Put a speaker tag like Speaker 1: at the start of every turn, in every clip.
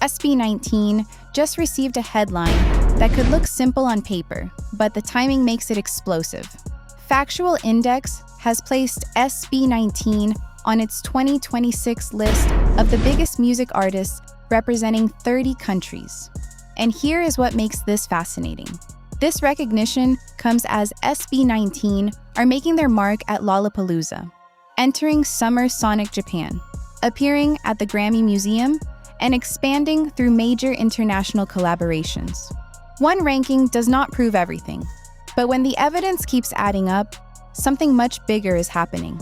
Speaker 1: SB19 just received a headline that could look simple on paper, but the timing makes it explosive. Factual Index has placed SB19 on its 2026 list of the biggest music artists representing 30 countries. And here is what makes this fascinating. This recognition comes as SB19 are making their mark at Lollapalooza, entering Summer Sonic Japan, appearing at the Grammy Museum, and expanding through major international collaborations. One ranking does not prove everything, but when the evidence keeps adding up, something much bigger is happening.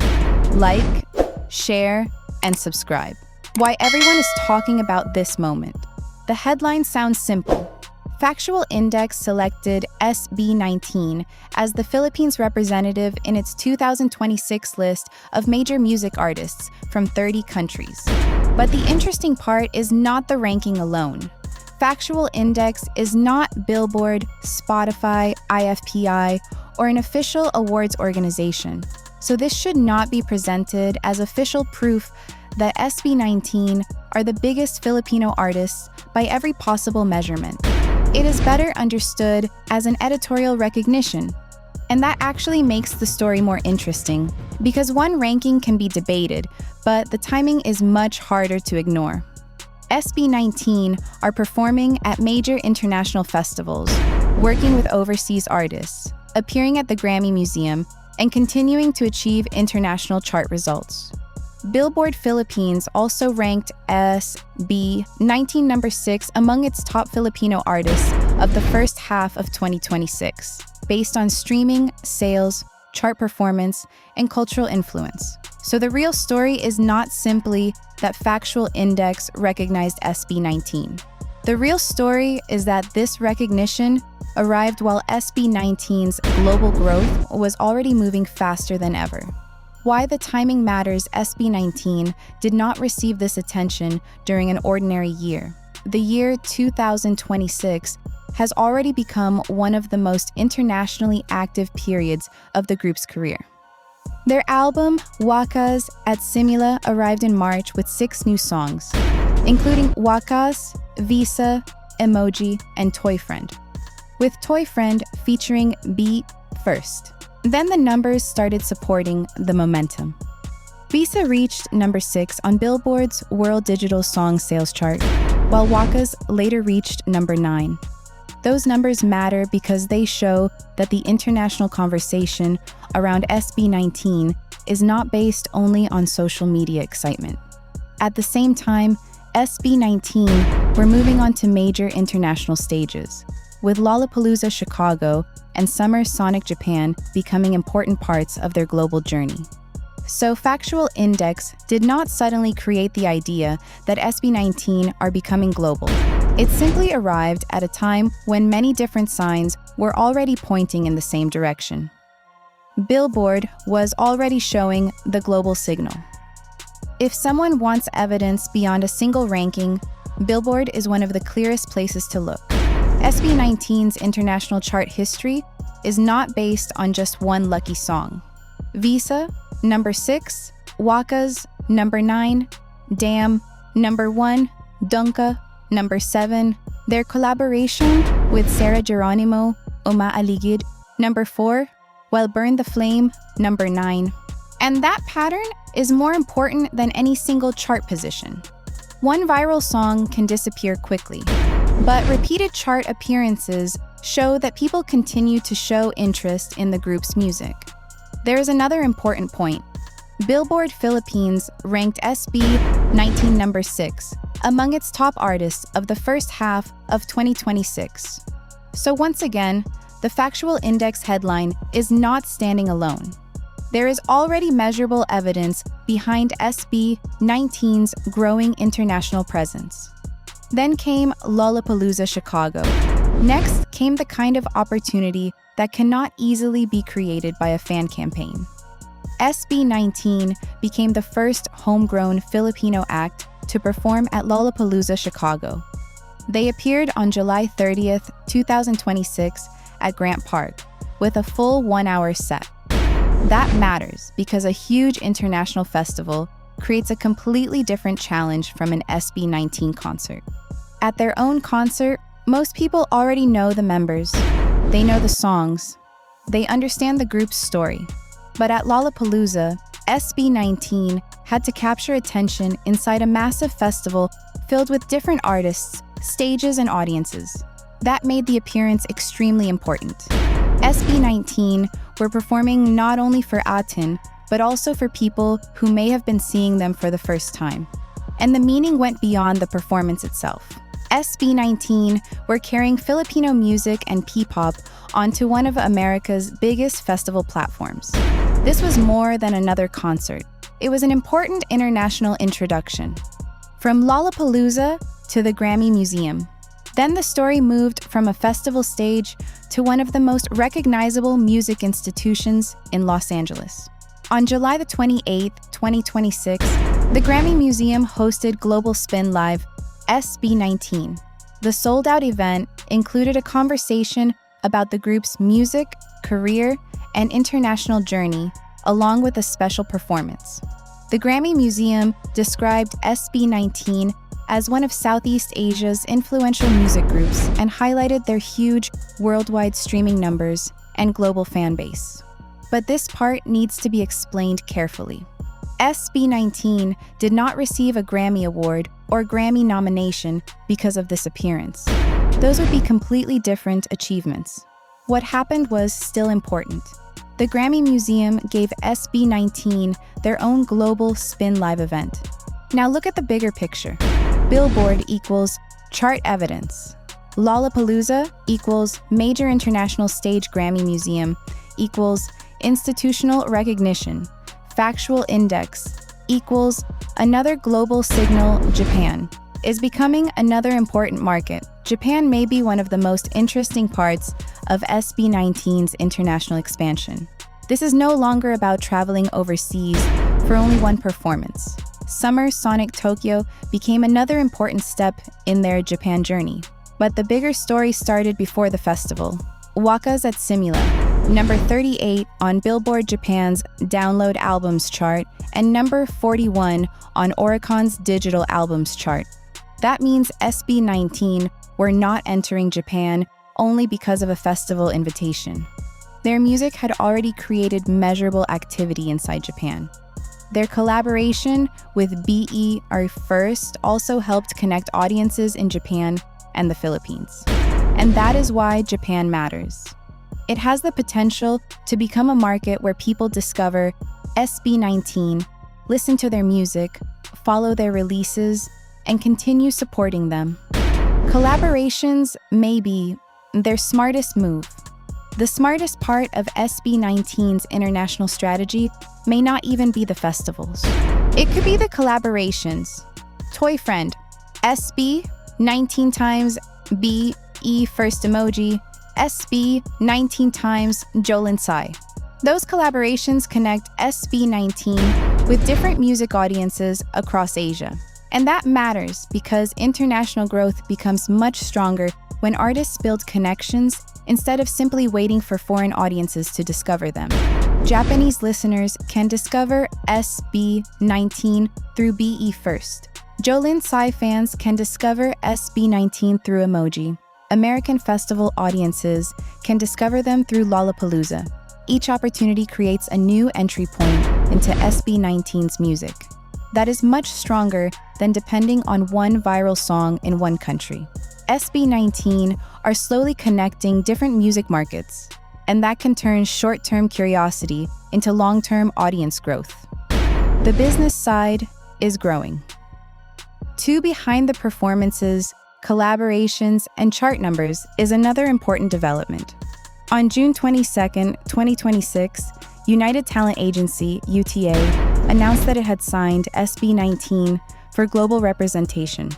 Speaker 1: Like, share, and subscribe. Why everyone is talking about this moment. The headline sounds simple. Factual Index selected SB19 as the Philippines representative in its 2026 list of major music artists from 30 countries. But the interesting part is not the ranking alone. Factual Index is not Billboard, Spotify, IFPI, or an official awards organization. So this should not be presented as official proof that SB19 are the biggest Filipino artists by every possible measurement. It is better understood as an editorial recognition. And that actually makes the story more interesting, because one ranking can be debated, but the timing is much harder to ignore. SB19 are performing at major international festivals, working with overseas artists, appearing at the Grammy Museum, and continuing to achieve international chart results. Billboard Philippines also ranked SB19 number 6 among its top Filipino artists of the first half of 2026, based on streaming, sales, chart performance, and cultural influence. So the real story is not simply that Factual Index recognized SB19. The real story is that this recognition arrived while SB19's global growth was already moving faster than ever. Why the timing matters. SB19 did not receive this attention during an ordinary year. The year 2026 has already become one of the most internationally active periods of the group's career. Their album, Wakas at Simula, arrived in March with 6 new songs, including Wakas, Visa, Emoji, and Toy Friend, with Toy Friend featuring Beat first. Then the numbers started supporting the momentum. Visa reached number 6 on Billboard's World Digital Song Sales chart, while Wakas later reached number 9. Those numbers matter because they show that the international conversation around SB19 is not based only on social media excitement. At the same time, SB19 were moving on to major international stages, with Lollapalooza Chicago and Summer Sonic Japan becoming important parts of their global journey. So Factual Index did not suddenly create the idea that SB19 are becoming global. It simply arrived at a time when many different signs were already pointing in the same direction. Billboard was already showing the global signal. If someone wants evidence beyond a single ranking, Billboard is one of the clearest places to look. SB19's international chart history is not based on just one lucky song. Visa, number 6, Wakas, number 9, Damn, number 1, Dunka, number 7, their collaboration with Sarah Geronimo, Umaaligid, number 4, while Burn the Flame, number 9. And that pattern is more important than any single chart position. One viral song can disappear quickly, but repeated chart appearances show that people continue to show interest in the group's music. There is another important point. Billboard Philippines ranked SB19 number 6 among its top artists of the first half of 2026. So once again, the Factual Index headline is not standing alone. There is already measurable evidence behind SB19's growing international presence. Then came Lollapalooza Chicago. Next came the kind of opportunity that cannot easily be created by a fan campaign. SB19 became the first homegrown Filipino act to perform at Lollapalooza Chicago. They appeared on July 30th, 2026 at Grant Park with a full 1-hour set. That matters because a huge international festival creates a completely different challenge from an SB19 concert. At their own concert, most people already know the members. They know the songs. They understand the group's story. But at Lollapalooza, SB19 had to capture attention inside a massive festival filled with different artists, stages, and audiences. That made the appearance extremely important. SB19 were performing not only for Aten, but also for people who may have been seeing them for the first time. And the meaning went beyond the performance itself. SB19 were carrying Filipino music and Ppop onto one of America's biggest festival platforms. This was more than another concert. It was an important international introduction. From Lollapalooza to the Grammy Museum. Then the story moved from a festival stage to one of the most recognizable music institutions in Los Angeles. On July the 28th, 2026, the Grammy Museum hosted Global Spin Live SB19. The sold-out event included a conversation about the group's music, career, and international journey, along with a special performance. The Grammy Museum described SB19 as one of Southeast Asia's influential music groups and highlighted their huge worldwide streaming numbers and global fan base. But this part needs to be explained carefully. SB19 did not receive a Grammy Award or Grammy nomination because of this appearance. Those would be completely different achievements. What happened was still important. The Grammy Museum gave SB19 their own global Spin Live event. Now look at the bigger picture. Billboard equals chart evidence. Lollapalooza equals major international stage Grammy Museum equals institutional recognition. Factual Index equals another global signal. Japan is becoming another important market. Japan may be one of the most interesting parts of SB19's international expansion. This is no longer about traveling overseas for only one performance. Summer Sonic Tokyo became another important step in their Japan journey. But the bigger story started before the festival. Waka's at Simula, number 38 on Billboard Japan's Download Albums chart and number 41 on Oricon's Digital Albums chart. That means SB19 were not entering Japan only because of a festival invitation. Their music had already created measurable activity inside Japan. Their collaboration with BE Are First also helped connect audiences in Japan and the Philippines. And that is why Japan matters. It has the potential to become a market where people discover SB19, listen to their music, follow their releases, and continue supporting them. Collaborations may be their smartest move. The smartest part of SB19's international strategy may not even be the festivals. It could be the collaborations. Toy Friend, SB 19 times BE First Emoji, SB 19 times Jolin Sai. Those collaborations connect SB19 with different music audiences across Asia. And that matters because international growth becomes much stronger when artists build connections instead of simply waiting for foreign audiences to discover them. Japanese listeners can discover SB19 through BE First. Jolin Sai fans can discover SB19 through Emoji. American festival audiences can discover them through Lollapalooza. Each opportunity creates a new entry point into SB19's music. That is much stronger than depending on one viral song in one country. SB19 are slowly connecting different music markets, and that can turn short-term curiosity into long-term audience growth. The business side is growing. Two behind the performances, collaborations, and chart numbers is another important development. On June 22, 2026, United Talent Agency, UTA, announced that it had signed SB19 for global representation.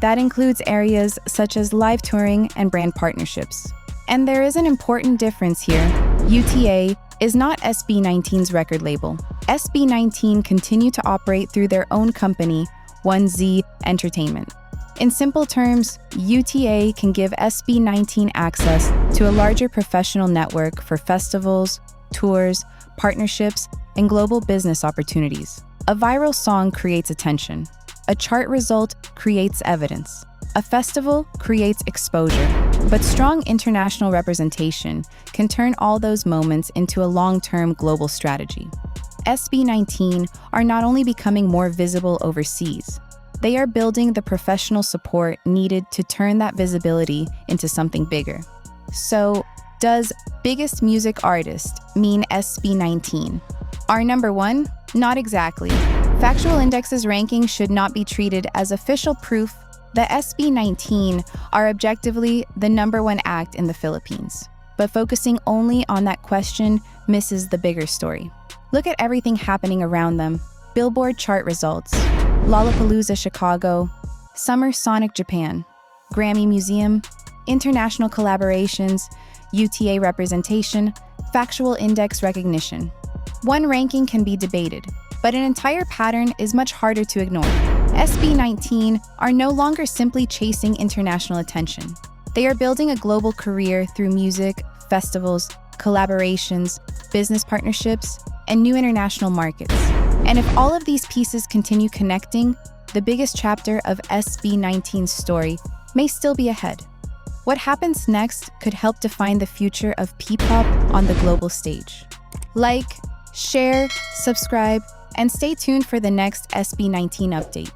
Speaker 1: That includes areas such as live touring and brand partnerships. And there is an important difference here. UTA is not SB19's record label. SB19 continue to operate through their own company, 1Z Entertainment. In simple terms, UTA can give SB19 access to a larger professional network for festivals, tours, partnerships, and global business opportunities. A viral song creates attention. A chart result creates evidence. A festival creates exposure. But strong international representation can turn all those moments into a long-term global strategy. SB19 are not only becoming more visible overseas, they are building the professional support needed to turn that visibility into something bigger. So, does biggest music artist mean SB19? Our number one? Not exactly. Factual Index's ranking should not be treated as official proof that SB19 are objectively the number one act in the Philippines. But focusing only on that question misses the bigger story. Look at everything happening around them. Billboard chart results, Lollapalooza Chicago, Summer Sonic Japan, Grammy Museum, international collaborations, UTA representation, Factual Index recognition. One ranking can be debated, but an entire pattern is much harder to ignore. SB19 are no longer simply chasing international attention. They are building a global career through music, festivals, collaborations, business partnerships, and new international markets. And if all of these pieces continue connecting, the biggest chapter of SB19's story may still be ahead. What happens next could help define the future of Ppop on the global stage. Like, share, subscribe, and stay tuned for the next SB19 update.